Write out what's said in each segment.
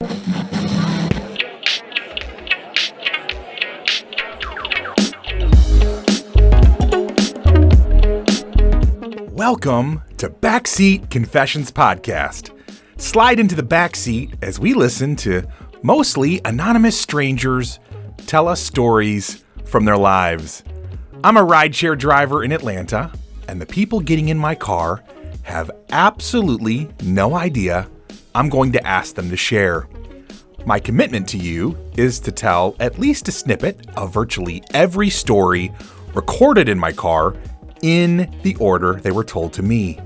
Welcome to Backseat Confessions Podcast. Slide into the backseat as we listen to mostly anonymous strangers tell us stories from their lives. I'm a rideshare driver in Atlanta, and the people getting in my car have absolutely no idea I'm going to ask them to share. My commitment to you is to tell at least a snippet of virtually every story recorded in my car in the order they were told to me.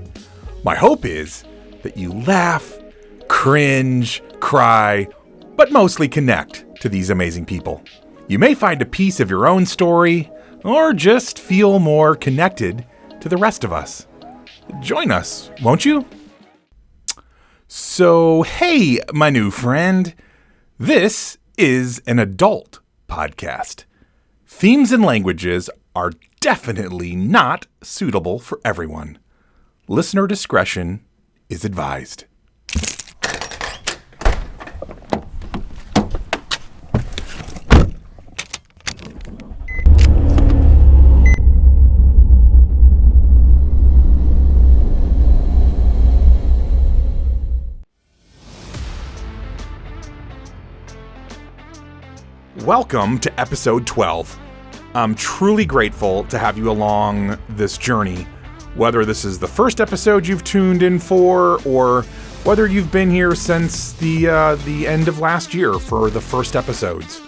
My hope is that you laugh, cringe, cry, but mostly connect to these amazing people. You may find a piece of your own story, or just feel more connected to the rest of us. Join us, won't you? So, hey, my new friend. This is an adult podcast. Themes and languages are definitely not suitable for everyone. Listener discretion is advised. Welcome to episode 12. I'm truly grateful to have you along this journey, whether this is the first episode you've tuned in for, or whether you've been here since the end of last year for the first episodes.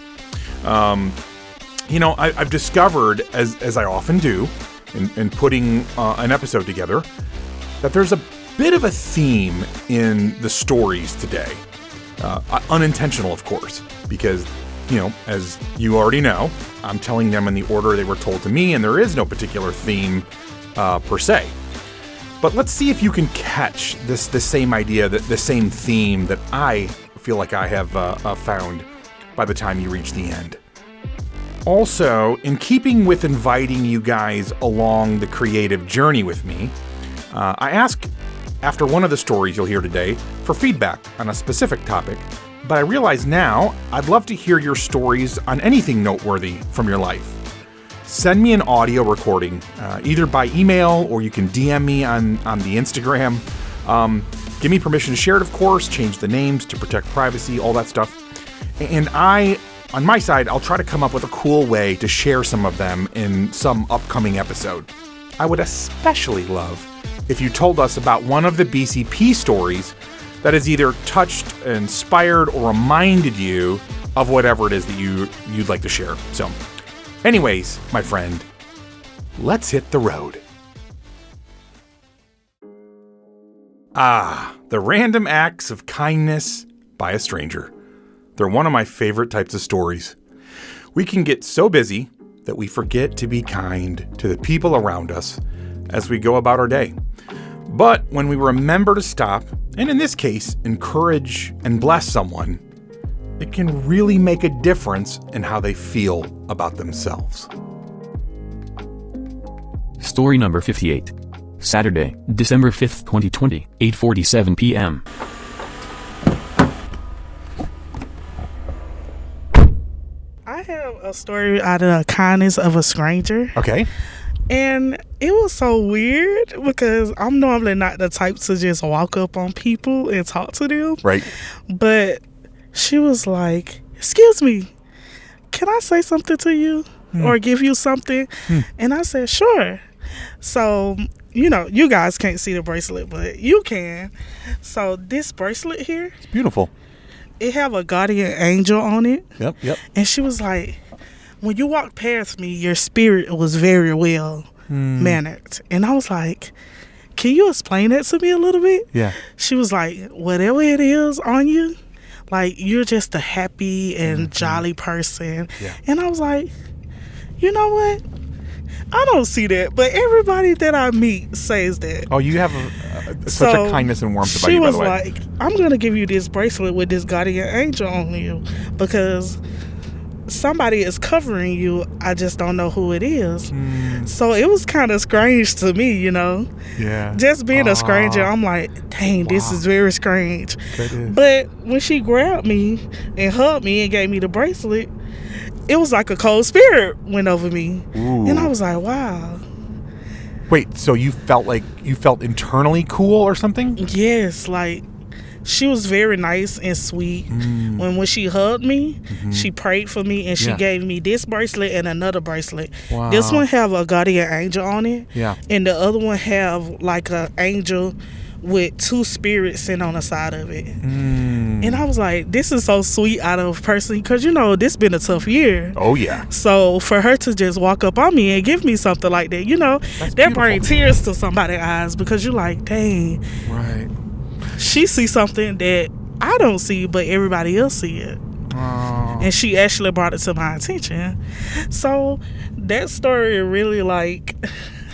I've discovered, as I often do, in putting an episode together, that there's a bit of a theme in the stories today. Unintentional, of course, because as you already know, I'm telling them in the order they were told to me, and there is no particular theme per se. But let's see if you can catch the same idea, the same theme that I feel like I have found by the time you reach the end. Also, in keeping with inviting you guys along the creative journey with me, I ask after one of the stories you'll hear today for feedback on a specific topic. But I realize now I'd love to hear your stories on anything noteworthy from your life. Send me an audio recording, either by email or you can DM me on the Instagram. Give me permission to share it, of course, change the names to protect privacy, all that stuff. And on my side, I'll try to come up with a cool way to share some of them in some upcoming episode. I would especially love if you told us about one of the BCP stories that has either touched, inspired, or reminded you of whatever it is that you'd like to share. So, anyways, my friend, let's hit the road. The random acts of kindness by a stranger. They're one of my favorite types of stories. We can get so busy that we forget to be kind to the people around us as we go about our day. But when we remember to stop, and in this case, encourage and bless someone, it can really make a difference in how they feel about themselves. Story number 58. Saturday, December 5th, 2020, 8:47 p.m. I have a story out of the kindness of a stranger. Okay. And it was so weird because I'm normally not the type to just walk up on people and talk to them. Right. But she was like, "Excuse me, can I say something to you or give you something?" And I said, "Sure." So, you guys can't see the bracelet, but you can. So this bracelet here. It's beautiful. It have a guardian angel on it. Yep. And she was like, "When you walked past me, your spirit was very well mannered." And I was like, "Can you explain that to me a little bit?" Yeah. She was like, "Whatever it is on you, like, you're just a happy and jolly person." Yeah. And I was like, you know what? I don't see that, but everybody that I meet says that. Oh, you have such a kindness and warmth about you, by the way. She was like, "I'm going to give you this bracelet with this guardian angel on you because somebody is covering you. I just don't know who it is. So it was kind of strange to me, Yeah. Just being a stranger, I'm like, dang, this is very strange. But when she grabbed me and hugged me and gave me the bracelet, it was like a cold spirit went over me. Ooh. And I was like, wow. Wait, so you felt internally cool or something? Yes, like she was very nice and sweet. When she hugged me, she prayed for me, and she gave me this bracelet and another bracelet. Wow. This one have a guardian angel on it, and the other one have like an angel with 2 spirits sitting on the side of it. And I was like, this is so sweet out of a person, because this been a tough year. Oh yeah. So for her to just walk up on me and give me something like that, that brings tears to somebody's eyes, because you're like, dang, right, she sees something that I don't see, but everybody else see it. And she actually brought it to my attention. So that story really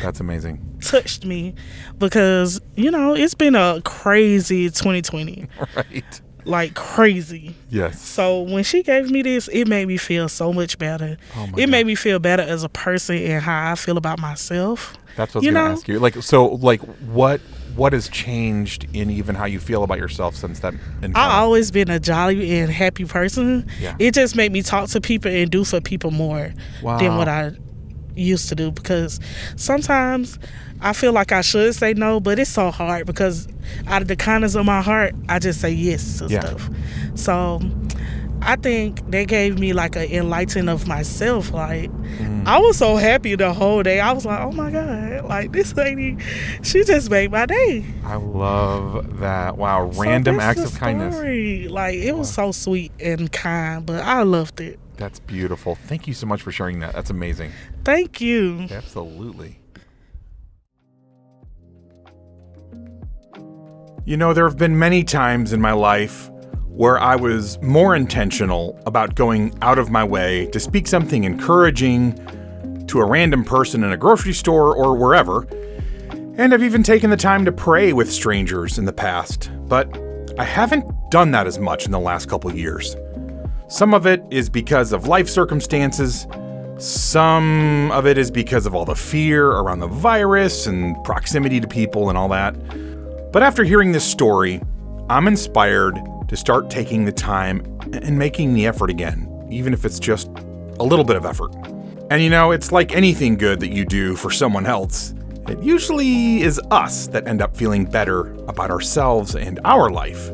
that's amazing, touched me, because it's been a crazy 2020. Right. Like crazy. Yes. So when she gave me this, it made me feel so much better. It made me feel better as a person and how I feel about myself. That's what I was going to ask you. What has changed in even how you feel about yourself since that encounter? I've always been a jolly and happy person. Yeah. It just made me talk to people and do for people more than what I used to do, because sometimes I feel like I should say no, but it's so hard, because out of the kindness of my heart, I just say yes to stuff. So I think they gave me like an enlightening of myself. Like I was so happy the whole day. I was like, oh my God, like this lady, she just made my day. I love that. Wow. Random acts of kindness. Like it was so sweet and kind, but I loved it. That's beautiful. Thank you so much for sharing that. That's amazing. Thank you. Absolutely. There have been many times in my life where I was more intentional about going out of my way to speak something encouraging to a random person in a grocery store or wherever. And I've even taken the time to pray with strangers in the past, but I haven't done that as much in the last couple years. Some of it is because of life circumstances. Some of it is because of all the fear around the virus and proximity to people and all that. But after hearing this story, I'm inspired to start taking the time and making the effort again, even if it's just a little bit of effort. And it's like anything good that you do for someone else. It usually is us that end up feeling better about ourselves and our life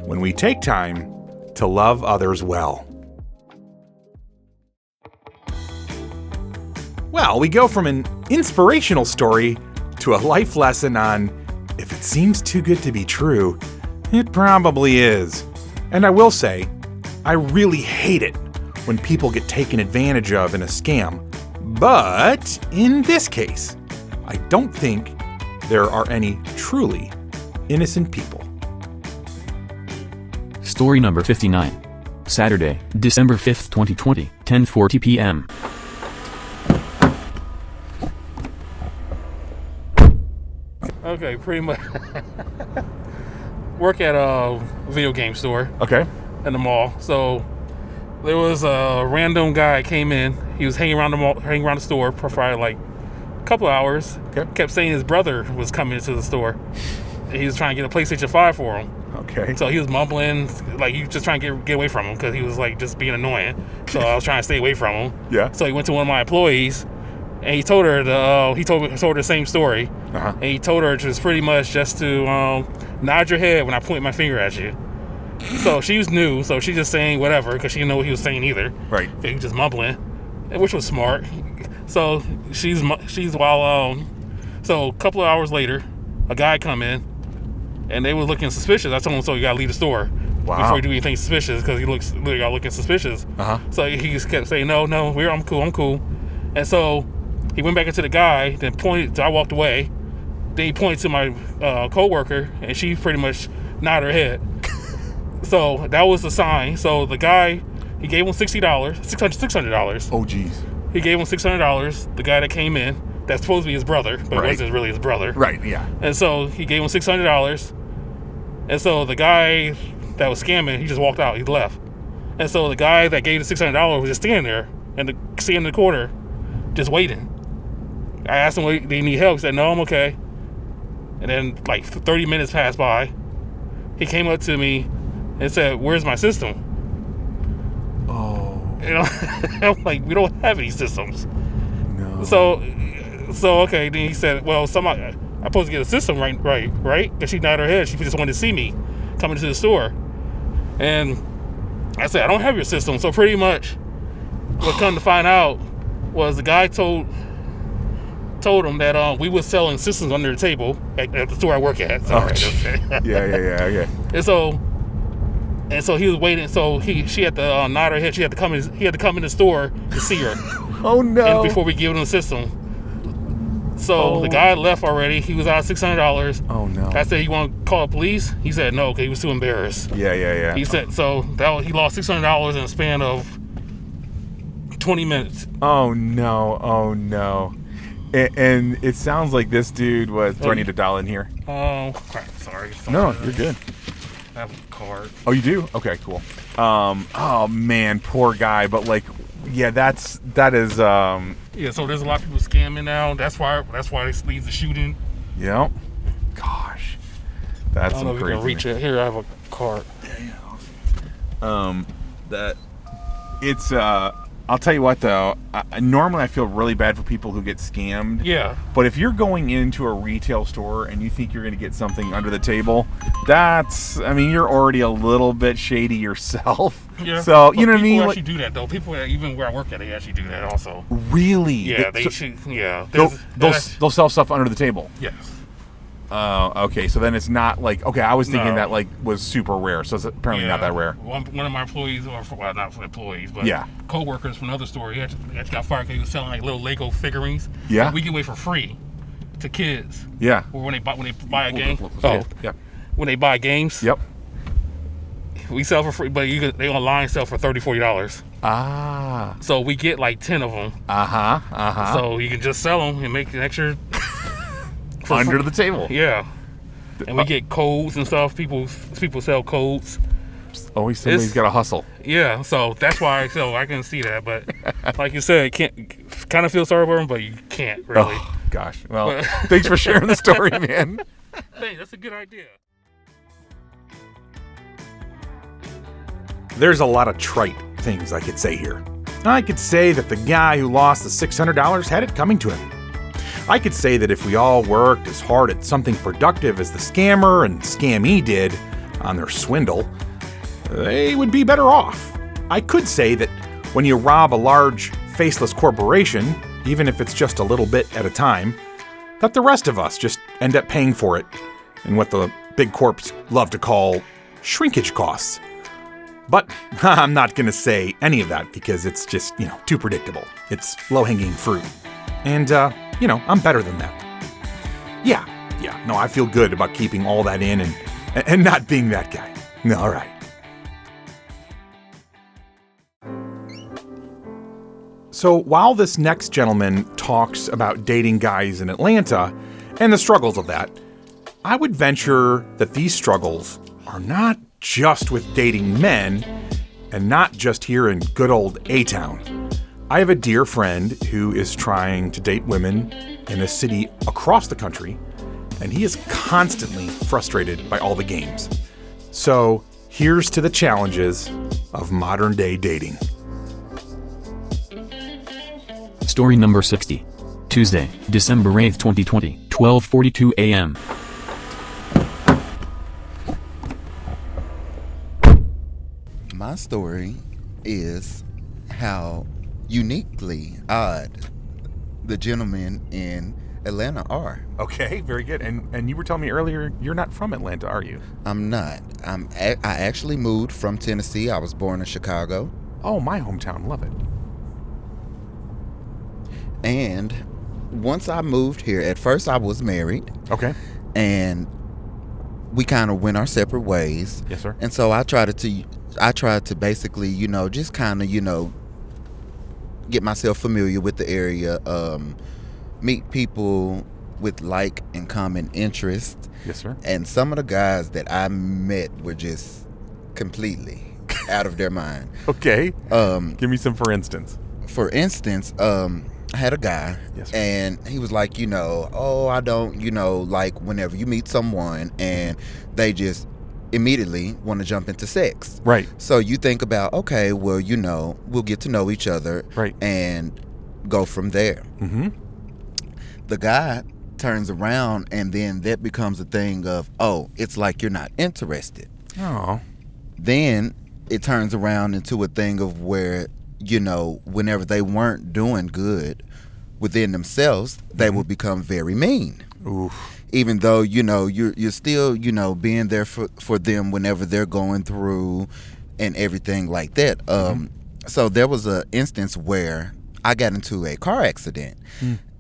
when we take time to love others well. Well, we go from an inspirational story to a life lesson on if it seems too good to be true, it probably is. And I will say, I really hate it when people get taken advantage of in a scam. But in this case, I don't think there are any truly innocent people. Story number 59. Saturday, December 5th, 2020, 10:40 p.m. Okay, pretty much. Work at a video game store. Okay. In the mall. So there was a random guy came in. He was hanging around the mall, hanging around the store for probably like a couple hours. Okay. Kept saying his brother was coming into the store. He was trying to get a PlayStation 5 for him. Okay. So he was mumbling, like he was just trying to get away from him because he was like just being annoying. So I was trying to stay away from him. Yeah. So he went to one of my employees, and he told her told her the same story. Uh-huh. And he told her it was pretty much just to nod your head when I point my finger at you. So she was new, so she's just saying whatever because she didn't know what he was saying either. Right. He was just mumbling, which was smart. So she's while so a couple of hours later, a guy come in, and they were looking suspicious. I told him, so you gotta leave the store before you do anything suspicious because he got looking suspicious. Uh-huh. So he just kept saying, no, I'm cool. And so he went back into the guy, then pointed. So I walked away. Then he pointed to my coworker, and she pretty much nodded her head. So that was the sign. So the guy, he gave him $600. Oh, geez. He gave him $600. The guy that came in, that's supposed to be his brother, but it wasn't really his brother. Right, yeah. And so he gave him $600. And so the guy that was scamming, he just walked out. He left. And so the guy that gave the $600 was just standing there in the corner, just waiting. I asked him, do you need help? He said, no, I'm okay. And then like 30 minutes passed by. He came up to me and said, where's my system? Oh. You know, I'm like, we don't have any systems. No. So okay. Then he said, well, I'm supposed to get a system right? Because she nodded her head. She just wanted to see me coming to the store. And I said, I don't have your system. So pretty much what come to find out was the guy told him that we were selling systems under the table at the store I work at. Sorry. Yeah. And so he was waiting. So she had to nod her head. He had to come in the store to see her. Oh no! And before we give him the system. So the guy left already. He was out $600. Oh no! I said, "You want to call the police?" He said, "No," because he was too embarrassed. Yeah. He said so. He lost $600 in a span of 20 minutes. Oh no! And it sounds like this dude was. Do I need to dial in here? Oh, crap. Sorry. No, you're good. I have a card. Oh, you do? Okay, cool. Oh man, poor guy. But like, yeah, that is. Yeah, so there's a lot of people scamming now. That's why this leads to shooting. Yep. Gosh, that's I don't know if you can reach it. Here, I have a card. That it's. I'll tell you what though. Normally, I feel really bad for people who get scammed. Yeah. But if you're going into a retail store and you think you're going to get something under the table, you're already a little bit shady yourself. Yeah. So, you know what I mean? People actually do that, though. People, even where I work at, they actually do that also. Really? Yeah, they should. Yeah. They'll sell stuff under the table? Yes. Okay. So then it's not like, okay, I was thinking that like was super rare. So it's apparently not that rare. One of my employees, well, not for employees, but co-workers from another store, he actually got fired because he was selling like little Lego figurines. Yeah. That we give away for free to kids. Yeah. Or when they buy a game. Yeah. When they buy games. Yep. We sell for free, but they online sell for $30, $40. Ah. So we get like 10 of them. So you can just sell them and make an extra under the table. Yeah. And we get codes and stuff. People sell codes. Always somebody's got to hustle. Yeah, so that's why I can see that. But like you said, kind of feel sorry for them, but you can't really. Oh, gosh. Well, thanks for sharing the story, man. Hey, that's a good idea. There's a lot of trite things I could say here. I could say that the guy who lost the $600 had it coming to him. I could say that if we all worked as hard at something productive as the scammer and scamee did on their swindle, they would be better off. I could say that when you rob a large, faceless corporation, even if it's just a little bit at a time, that the rest of us just end up paying for it in what the big corps love to call shrinkage costs. But I'm not going to say any of that because it's just, too predictable. It's low-hanging fruit. And, I'm better than that. Yeah, no, I feel good about keeping all that in and not being that guy. All right. So while this next gentleman talks about dating guys in Atlanta and the struggles of that, I would venture that these struggles are not just with dating men and not just here in good old A-Town. I have a dear friend who is trying to date women in a city across the country, and he is constantly frustrated by all the games. So here's to the challenges of modern day dating. Story number 60. Tuesday, December 8th, 2020, 12:42 a.m. My story is how uniquely odd the gentlemen in Atlanta are. Okay, very good. And you were telling me earlier you're not from Atlanta, are you? I'm not. I actually moved from Tennessee. I was born in Chicago. Oh, my hometown. Love it. And once I moved here, at first I was married. Okay. And we kind of went our separate ways. Yes, sir. And so I tried to basically, just kind of, get myself familiar with the area, meet people with like and common interests. Yes, sir. And some of the guys that I met were just completely out of their mind. Okay. Give me some for instance. For instance, I had a guy, Yes, sir. and he was like, I don't, like whenever you meet someone and they just immediately want to jump into sex. Right. So you think about, okay, well, we'll get to know each other, Right. and go from there. Mm-hmm. The guy turns around, and then that becomes a thing of, it's like you're not interested. Oh. Then it turns around into a thing of where, whenever they weren't doing good within themselves, they would become very mean. Oof. Even though, you're still, being there for them whenever they're going through and everything like that. So there was an instance where I got into a car accident,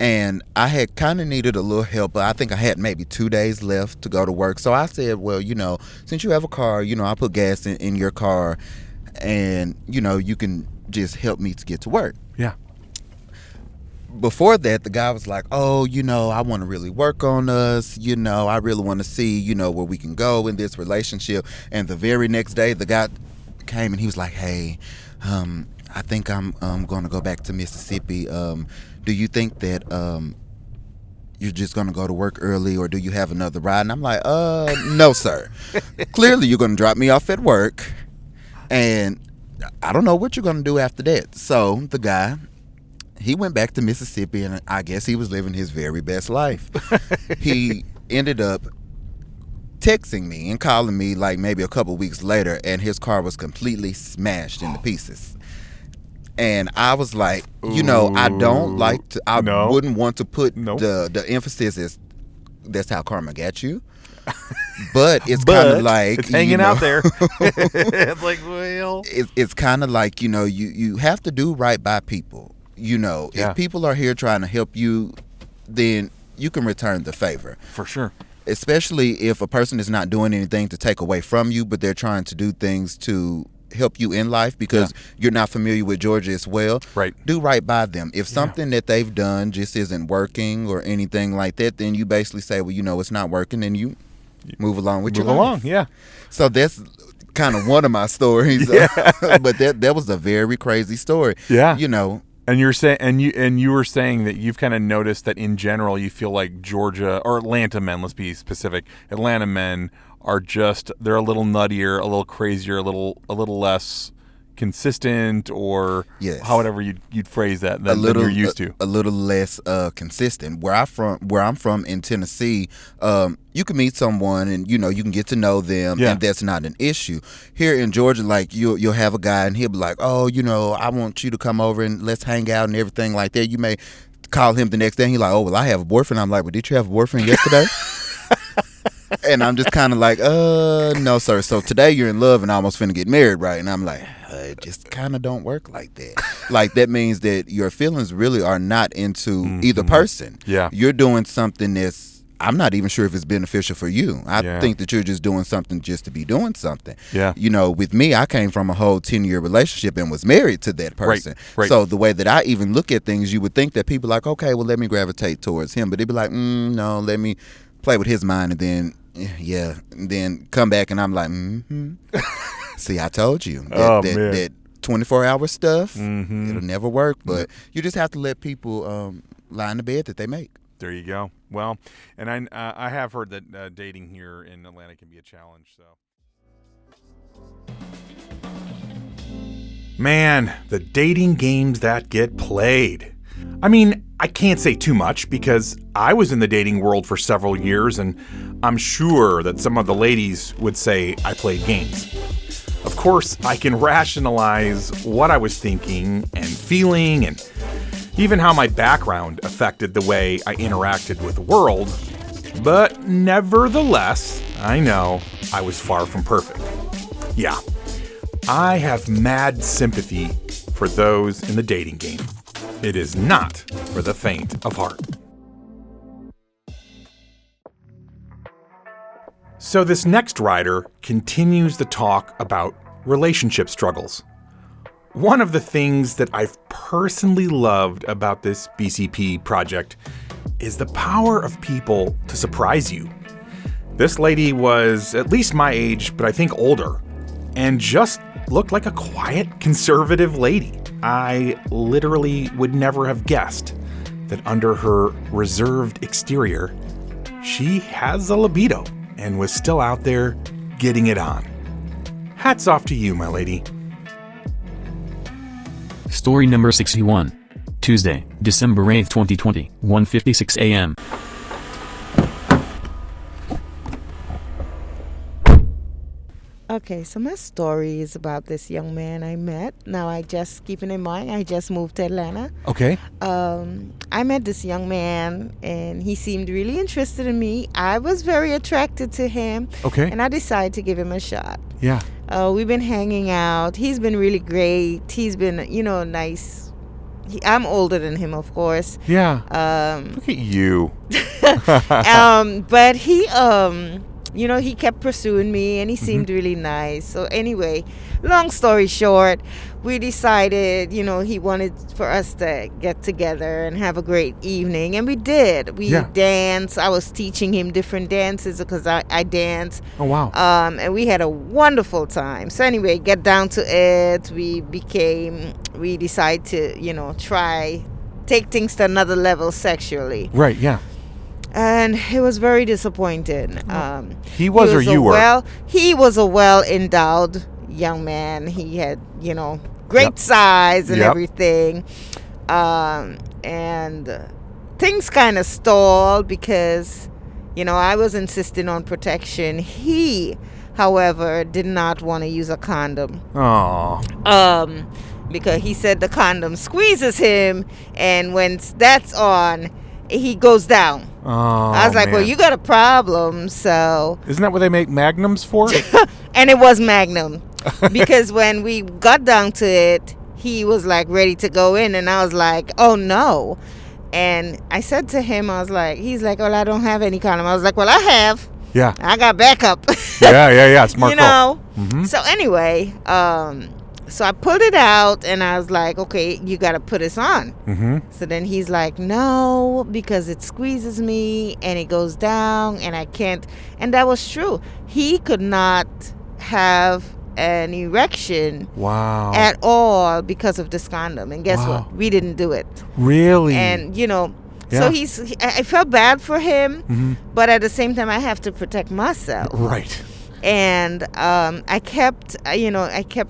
and I had kind of needed a little help. But I think I had maybe 2 days left to go to work. So I said, well, since you have a car, I'll put gas in your car, and, you can just help me to get to work. Yeah. Before that, the guy was like, I want to really work on us. I really want to see, where we can go in this relationship. And the very next day, the guy came and he was like, hey, I think I'm going to go back to Mississippi. Do you think that you're just going to go to work early, or do you have another ride? And I'm like, no, sir. Clearly, you're going to drop me off at work, and I don't know what you're going to do after that. So the guy, he went back to Mississippi, and I guess he was living his very best life. He ended up texting me and calling me like maybe a couple weeks later, and his car was completely smashed into pieces. And I was like, I don't like to, wouldn't want to put the emphasis as that's how karma got you. But it's kind of like it's hanging out there. It's like, well, it's kind of like, you have to do right by people. If people are here trying to help you, then you can return the favor. For sure. Especially if a person is not doing anything to take away from you, but they're trying to do things to help you in life because you're not familiar with Georgia as well. Right. Do right by them. If something that they've done just isn't working or anything like that, then you basically say, well, it's not working, and you move along with your life. Yeah. So that's kind of one of my stories. But that was a very crazy story. Yeah. And you're saying, and you were saying that you've kind of noticed that in general you feel like Georgia or Atlanta men, let's be specific, Atlanta men are they're a little nuttier, a little crazier, a little less consistent, or however you'd phrase that than you're used to. A little less consistent. Where I'm from in Tennessee, you can meet someone and you can get to know them, and that's not an issue. Here in Georgia, like you'll have a guy and he'll be like, I want you to come over and let's hang out and everything like that. You may call him the next day and he's like, oh, well, I have a boyfriend. I'm like, well, did you have a boyfriend yesterday? And I'm just kind of like, no, sir. So today you're in love and almost finna get married, right? And I'm like, it just kind of don't work like that. Like, that means that your feelings really are not into either person. Yeah. You're doing something I'm not even sure if it's beneficial for you. I think that you're just doing something just to be doing something. Yeah. With me, I came from a whole 10-year relationship and was married to that person. Right. So the way that I even look at things, you would think that people like, okay, well, let me gravitate towards him. But they'd be like, no, let me play with his mind, and then and then come back and I'm like, see, I told you that 24-hour stuff, it'll never work. But you just have to let people lie in the bed that they make. There you go. Well, and I have heard that dating here in Atlanta can be a challenge. So, man, the dating games that get played. I mean, I can't say too much because I was in the dating world for several years, and I'm sure that some of the ladies would say I played games. Of course, I can rationalize what I was thinking and feeling, and even how my background affected the way I interacted with the world. But nevertheless, I know I was far from perfect. Yeah, I have mad sympathy for those in the dating game. It is not for the faint of heart. So this next writer continues the talk about relationship struggles. One of the things that I've personally loved about this BCP project is the power of people to surprise you. This lady was at least my age, but I think older. And just looked like a quiet, conservative lady. I literally would never have guessed that under her reserved exterior, she has a libido and was still out there getting it on. Hats off to you, my lady. Story number 61. Tuesday, December 8th, 2020, 1:56 a.m. Okay, so my story is about this young man I met. Now, keeping in mind, I just moved to Atlanta. Okay. I met this young man, and he seemed really interested in me. I was very attracted to him. Okay. And I decided to give him a shot. Yeah. We've been hanging out. He's been really great. He's been, nice. I'm older than him, of course. Yeah. Look at you. But he he kept pursuing me, and he seemed really nice. So anyway, long story short, we decided, he wanted for us to get together and have a great evening, and we did. We danced. I was teaching him different dances because I dance. Oh, wow. And we had a wonderful time. So anyway, get down to it. We decided to, take things to another level sexually. Right, yeah. And it was very disappointing. He was or you were? He was a well-endowed young man. He had, great size and everything. And things kind of stalled because, I was insisting on protection. He, however, did not want to use a condom. Oh. Because he said the condom squeezes him, and when that's on, he goes down. Oh, I was like, man. well, you got a problem, so... Isn't that what they make magnums for? And it was Magnum. Because when we got down to it, he was like ready to go in, and I was like, oh no. And I said to him, he's like, well, I don't have any condom. I was like, well, I have. Yeah. I got backup. Yeah. Smart call. Mm-hmm. So anyway, so I pulled it out, and I was like, okay, you got to put this on. Mm-hmm. So then he's like, no, because it squeezes me and it goes down and I can't. And that was true. He could not have an erection at all because of this condom. And guess what? We didn't do it. Really? And, so I felt bad for him, but at the same time, I have to protect myself. Right. And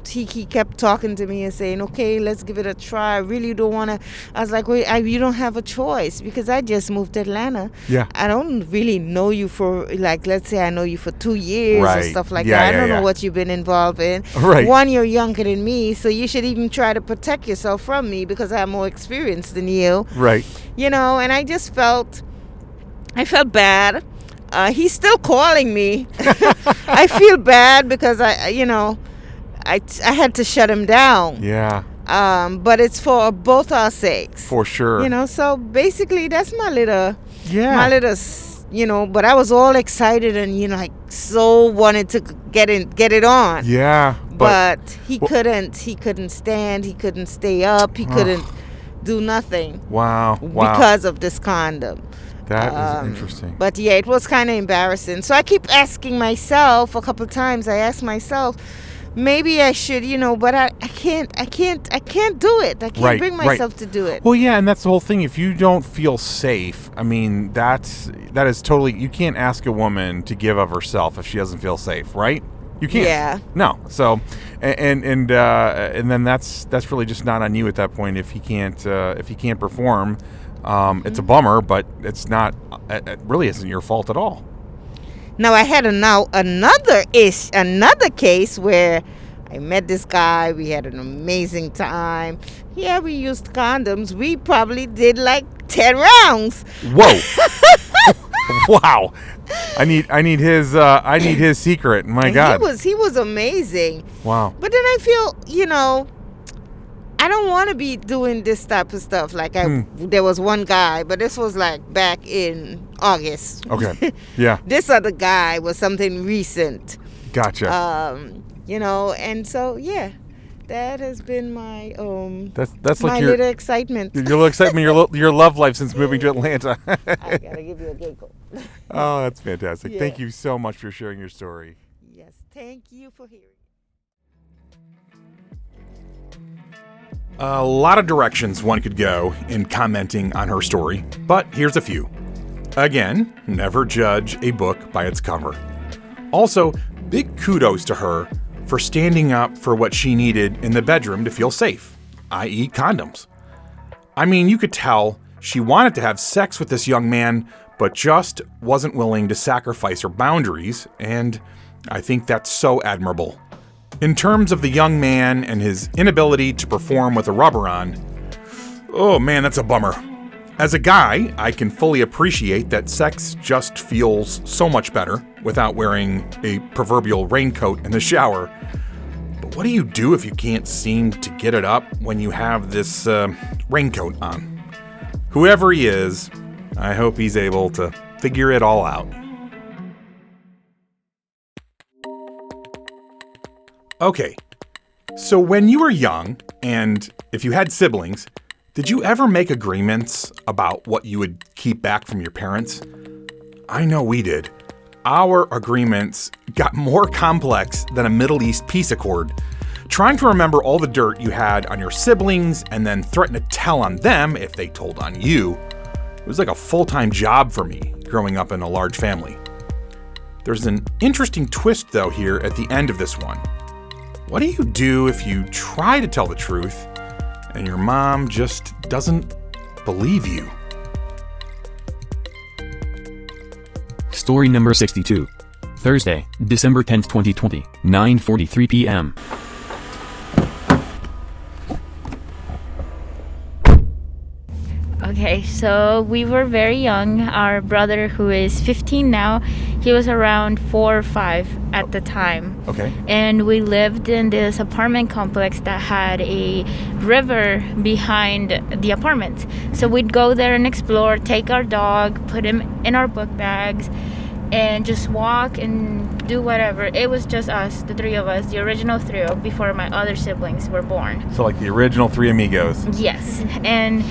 he kept talking to me and saying, okay, let's give it a try. I really don't want to. I was like, wait, you don't have a choice because I just moved to Atlanta. Yeah. I don't really know you for, let's say I know you for 2 years or stuff like that. I don't know what you've been involved in. Right. One, you're younger than me, so you should even try to protect yourself from me because I have more experience than you. Right. And I just felt bad. He's still calling me. I feel bad because I had to shut him down. Yeah. But it's for both our sakes. For sure. So basically that's my little, but I was all excited and, so wanted to get it on. Yeah. But he couldn't stand, he couldn't stay up, he couldn't do nothing. Wow. Because of this condom. That is interesting. But yeah, it was kind of embarrassing. So I keep asking myself a couple of times. I ask myself, maybe I should, but I can't do it. I can't bring myself to do it. Well, yeah, and that's the whole thing. If you don't feel safe, I mean, that is totally. You can't ask a woman to give of herself if she doesn't feel safe, right? You can't. Yeah. No. So, and then that's really just not on you at that point if he can't perform. It's a bummer, but it's not. It really isn't your fault at all. Now I had another case where I met this guy. We had an amazing time. Yeah, we used condoms. We probably did 10 rounds. Whoa! Wow! I need his secret. My God, he was amazing. Wow! But then I feel I don't want to be doing this type of stuff. There was one guy, but this was back in August. Okay. Yeah. This other guy was something recent. Gotcha. And so yeah, that has been my that's my little excitement. Your little excitement, your love life since moving to Atlanta. I gotta give you a giggle. Oh, that's fantastic. Yeah. Thank you so much for sharing your story. Yes, thank you for hearing. A lot of directions one could go in commenting on her story, but here's a few. Again, never judge a book by its cover. Also, big kudos to her for standing up for what she needed in the bedroom to feel safe, i.e. condoms. I mean, you could tell she wanted to have sex with this young man, but just wasn't willing to sacrifice her boundaries, and I think that's so admirable. In terms of the young man and his inability to perform with a rubber on, oh man, that's a bummer. As a guy, I can fully appreciate that sex just feels so much better without wearing a proverbial raincoat in the shower. But what do you do if you can't seem to get it up when you have this raincoat on? Whoever he is, I hope he's able to figure it all out. Okay, so when you were young, and if you had siblings, did you ever make agreements about what you would keep back from your parents? I know we did. Our agreements got more complex than a Middle East peace accord. Trying to remember all the dirt you had on your siblings and then threaten to tell on them if they told on you, it was like a full-time job for me growing up in a large family. There's an interesting twist though here at the end of this one. What do you do if you try to tell the truth and your mom just doesn't believe you? Story number 62. Thursday, December 10th, 2020, 9:43 p.m. Okay, so we were very young. Our brother, who is 15 now, he was around 4 or 5 at the time. Okay. And we lived in this apartment complex that had a river behind the apartment. So we'd go there and explore, take our dog, put him in our book bags, and just walk and do whatever. It was just us, the 3 of us, the original 3 before my other siblings were born. So like the original 3 amigos. Yes, and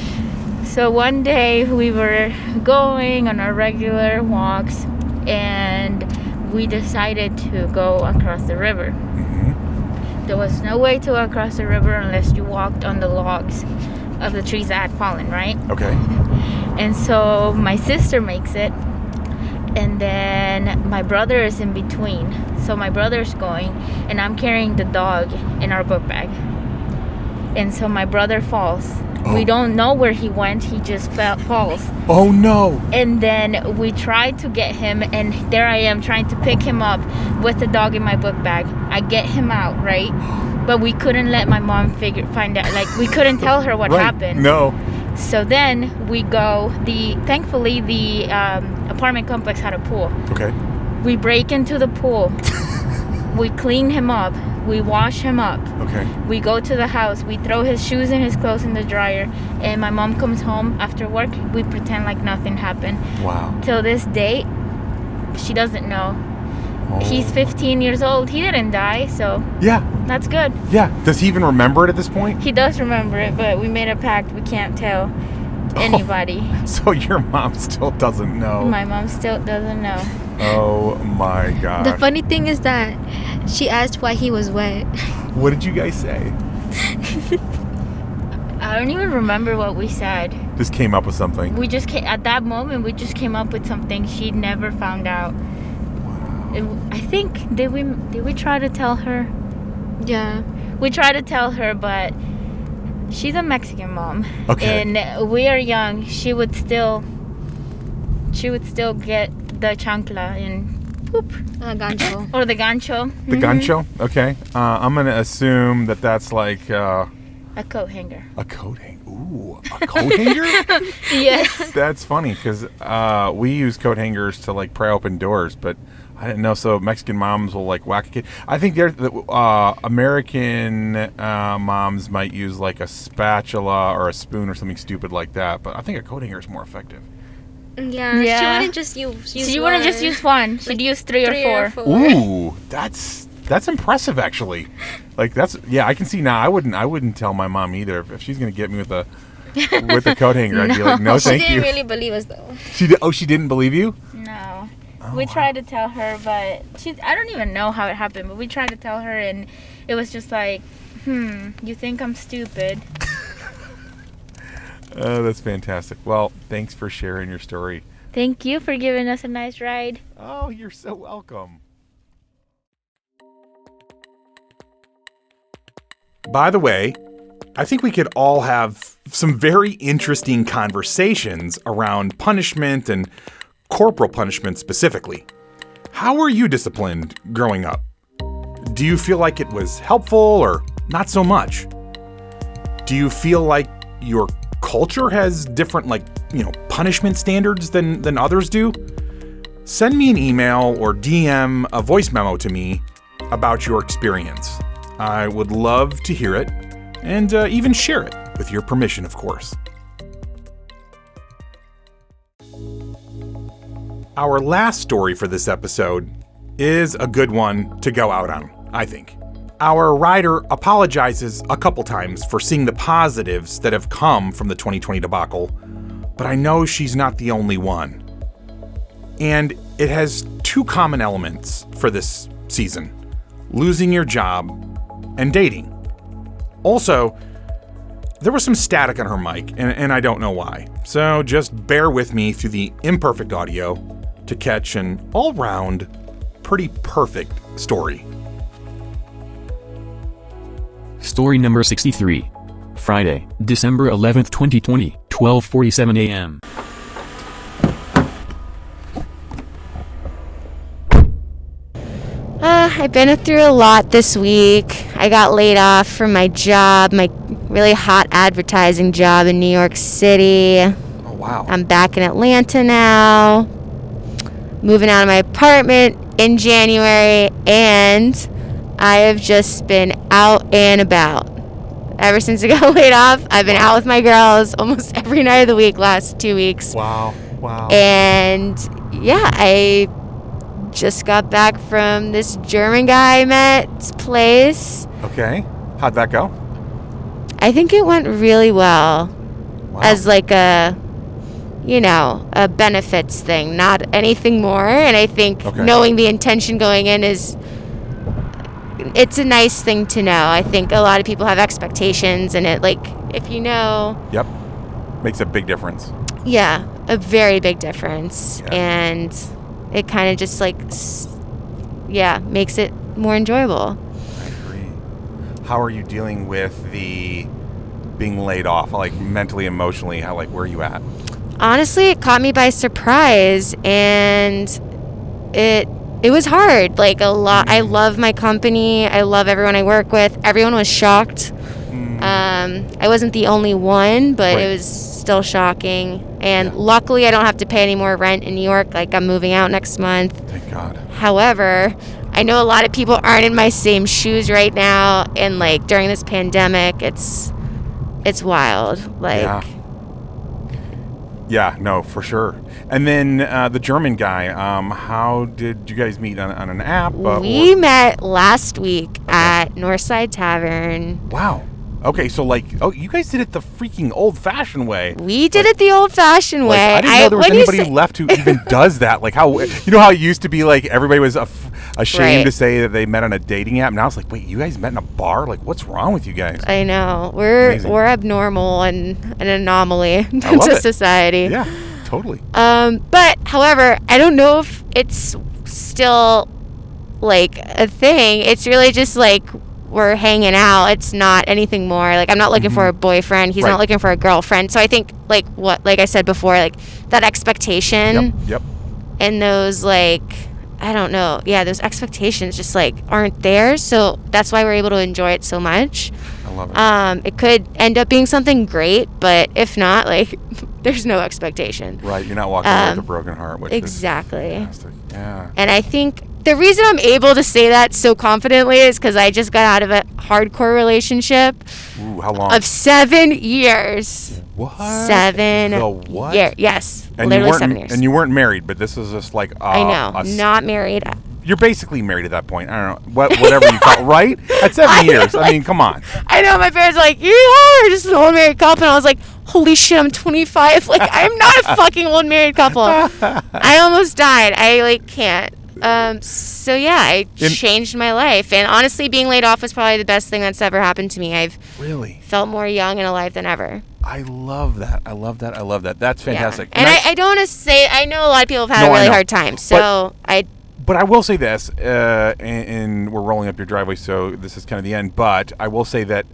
so one day we were going on our regular walks and we decided to go across the river. Mm-hmm. There was no way to go across the river unless you walked on the logs of the trees that had fallen, right? Okay. And so my sister makes it, and then my brother is in between. So my brother's going and I'm carrying the dog in our book bag. And so my brother falls. Oh. We don't know where he went. He just falls. Oh no! And then we tried to get him, and there I am trying to pick him up with the dog in my book bag. I get him out, right? But we couldn't let my mom find out. Like, we couldn't tell her what Right. happened. No. So then we go. Thankfully the apartment complex had a pool. Okay. We break into the pool. We clean him up. We wash him up. Okay. We go to the house. We throw his shoes and his clothes in the dryer. And my mom comes home after work. We pretend like nothing happened. Wow. Till this day, she doesn't know. Oh. He's 15 years old. He didn't die, so Yeah. that's good. Yeah. Does he even remember it at this point? He does remember it, but we made a pact. We can't tell anybody. So your mom still doesn't know. My mom still doesn't know. Oh my god. The funny thing is that she asked why he was wet. What did you guys say? I don't even remember what we said. Just came up with something. We just at that moment we just came up with something she never found out. I think did we try to tell her? Yeah. We tried to tell her, but she's a Mexican mom. Okay. And we are young. She would still get the chancla and poop. Gancho. Or the gancho. The gancho? Okay. I'm going to assume that that's like A coat hanger. a coat hanger. Ooh, a coat hanger? Yes. That's funny because we use coat hangers to like pry open doors, but I didn't know. So Mexican moms will like whack a kid. I think American moms might use like a spatula or a spoon or something stupid like that, but I think a coat hanger is more effective. Yeah. Yeah. She wouldn't just use She wouldn't just use one. She'd Like use three or four. Ooh, that's impressive actually. Like I can see now. I wouldn't tell my mom either if she's gonna get me with a coat hanger. I'd be like, no, She thank didn't you. really believe us though. She didn't believe you? No. Oh, We tried to tell her, but I don't even know how it happened, but we tried to tell her and it was just like, you think I'm stupid? Oh, that's fantastic. Well, thanks for sharing your story. Thank you for giving us a nice ride. Oh, you're so welcome. By the way, I think we could all have some very interesting conversations around punishment and corporal punishment specifically. How were you disciplined growing up? Do you feel like it was helpful or not so much? Do you feel like your culture has different, punishment standards than others do? Send me an email or DM a voice memo to me about your experience. I would love to hear it and even share it with your permission, of course. Our last story for this episode is a good one to go out on, I think. Our rider apologizes a couple times for seeing the positives that have come from the 2020 debacle, but I know she's not the only one. And it has two common elements for this season: losing your job and dating. Also, there was some static on her mic, and I don't know why. So just bear with me through the imperfect audio to catch an all-round, pretty perfect story. Story number 63. Friday, December 11th, 2020, 12:47 a.m. I've been through a lot this week. I got laid off from my job, my really hot advertising job in New York City. Oh, wow. I'm back in Atlanta now, moving out of my apartment in January, and I have just been out and about. Ever since I got laid off, I've been out with my girls almost every night of the week last 2 weeks. Wow. And yeah, I just got back from this German guy I met's place. Okay. How'd that go? I think it went really well. Wow. As like a benefits thing, not anything more. And I think knowing the intention going in it's a nice thing to know. I think a lot of people have expectations, and if you know. Yep. Makes a big difference. Yeah, a very big difference. Yeah. And it kind of just makes it more enjoyable. I agree. How are you dealing with the being laid off? Like mentally, emotionally, where are you at? Honestly, it caught me by surprise, and it was hard. A lot. I love my company. I love everyone I work with. Everyone was shocked. I wasn't the only one, but It was still shocking. And luckily, I don't have to pay any more rent in New York. I'm moving out next month. Thank God. However, I know a lot of people aren't in my same shoes right now, and during this pandemic, it's wild. Yeah, no, for sure. And then the German guy, how did you guys meet on an app? We met last week at Northside Tavern. Wow. Okay, so you guys did it the freaking old-fashioned way. We did it the old-fashioned way. I didn't know there was anybody left who even does that. How it used to be everybody was ashamed to say that they met on a dating app. Now it's wait, you guys met in a bar? What's wrong with you guys? I know. We're abnormal and an anomaly to society. Yeah, totally. But however, I don't know if it's still a thing. It's really just we're hanging out. It's not anything more. I'm not looking for a boyfriend. He's not looking for a girlfriend. So I think like I said before, that expectation. Yep. And those I don't know. Yeah, those expectations just aren't there. So that's why we're able to enjoy it so much. I love it. It could end up being something great, but if not, there's no expectation. Right. You're not walking away with a broken heart, which exactly. is fantastic. Yeah. And I think the reason I'm able to say that so confidently is because I just got out of a hardcore relationship. Ooh, how long? Of 7 years. What? 7 The what? Yes. And literally 7 years. And you weren't married, but this is just I know. Not married. You're basically married at that point. I don't know. Whatever you call it, right? At 7 years. I mean, come on. I know. My parents were you're just an old married couple. And I was like, holy shit, I'm 25. I'm not a fucking old married couple. I almost died. I can't. So yeah, I changed my life, and honestly, being laid off was probably the best thing that's ever happened to me. I've really felt more young and alive than ever. I love that. That's fantastic. Yeah. And I don't want to say, I know a lot of people have had a really hard time, so But I will say this, and we're rolling up your driveway, so this is kind of the end, but I will say that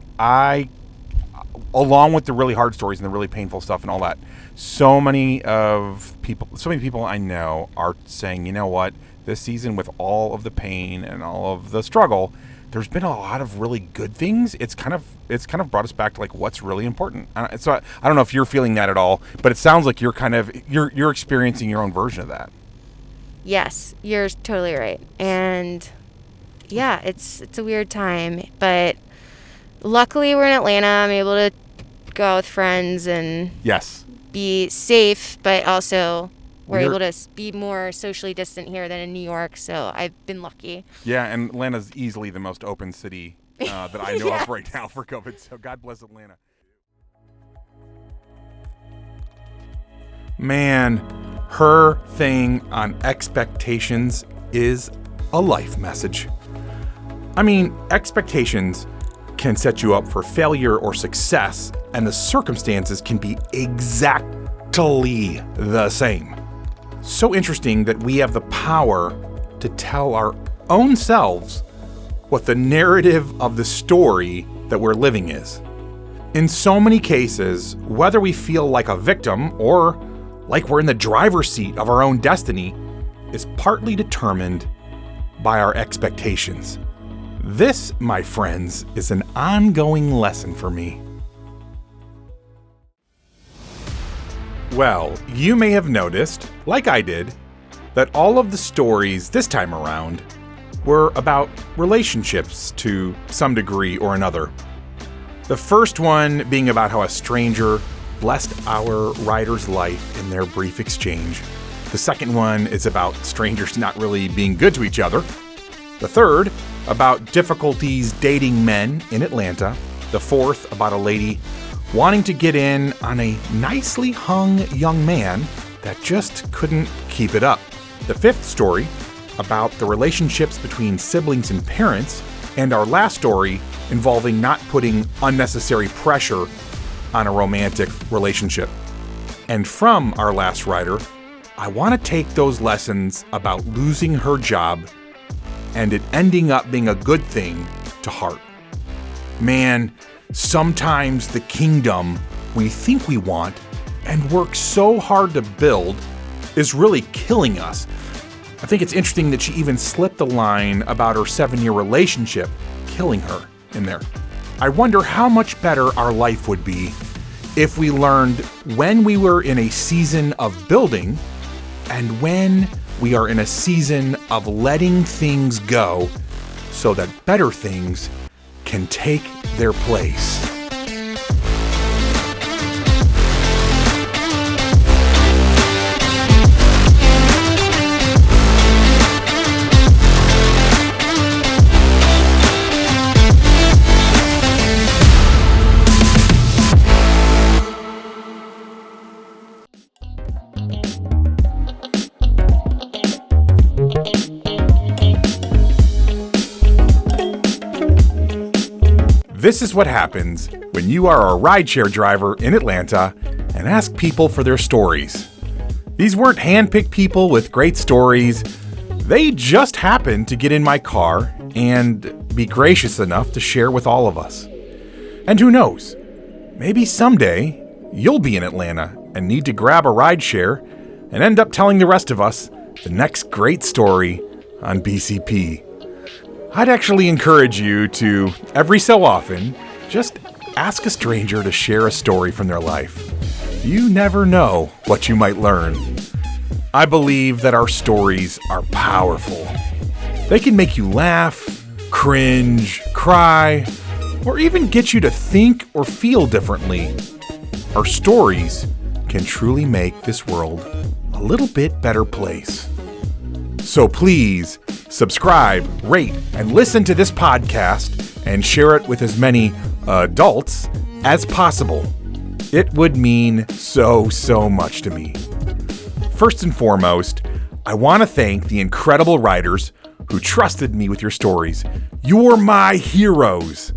along with the really hard stories and the really painful stuff and all that, so many people I know are saying, you know what, this season with all of the pain and all of the struggle, there's been a lot of really good things. It's kind of brought us back to like what's really important. So I don't know if you're feeling that at all, but it sounds like you're experiencing your own version of that. Yes, you're totally right. And yeah, it's a weird time, but luckily we're in Atlanta. I'm able to go out with friends and be safe, but also we're able to be more socially distant here than in New York, so I've been lucky. Yeah, and Atlanta's easily the most open city that I know of right now for COVID, so God bless Atlanta. Man, her thing on expectations is a life message. I mean, expectations can set you up for failure or success, and the circumstances can be exactly the same. So interesting that we have the power to tell our own selves what the narrative of the story that we're living is. In so many cases, whether we feel like a victim or like we're in the driver's seat of our own destiny, is partly determined by our expectations. This, my friends, is an ongoing lesson for me. Well, you may have noticed, like I did, that all of the stories this time around were about relationships to some degree or another. The first one being about how a stranger blessed our rider's life in their brief exchange. The second one is about strangers not really being good to each other. The third, about difficulties dating men in Atlanta. The fourth, about a lady wanting to get in on a nicely hung young man that just couldn't keep it up. The fifth story, about the relationships between siblings and parents. And our last story, involving not putting unnecessary pressure on a romantic relationship. And from our last rider, I want to take those lessons about losing her job and it ending up being a good thing to heart. Man, sometimes the kingdom we think we want and work so hard to build is really killing us. I think it's interesting that she even slipped the line about her 7-year relationship killing her in there. I wonder how much better our life would be if we learned when we were in a season of building and when we are in a season of letting things go so that better things can take their place. This is what happens when you are a rideshare driver in Atlanta and ask people for their stories. These weren't handpicked people with great stories. They just happened to get in my car and be gracious enough to share with all of us. And who knows, maybe someday you'll be in Atlanta and need to grab a rideshare and end up telling the rest of us the next great story on BCP. I'd actually encourage you to, every so often, just ask a stranger to share a story from their life. You never know what you might learn. I believe that our stories are powerful. They can make you laugh, cringe, cry, or even get you to think or feel differently. Our stories can truly make this world a little bit better place. So please, subscribe, rate, and listen to this podcast and share it with as many adults as possible. It would mean so much to me. First and foremost, I want to thank the incredible writers who trusted me with your stories. You're my heroes.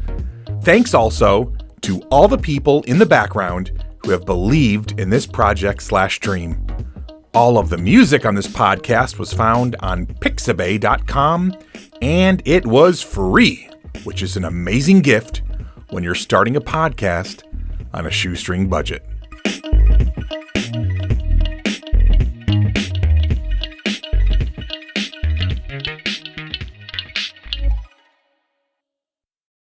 Thanks also to all the people in the background who have believed in this project/dream. All of the music on this podcast was found on pixabay.com, and it was free, which is an amazing gift when you're starting a podcast on a shoestring budget.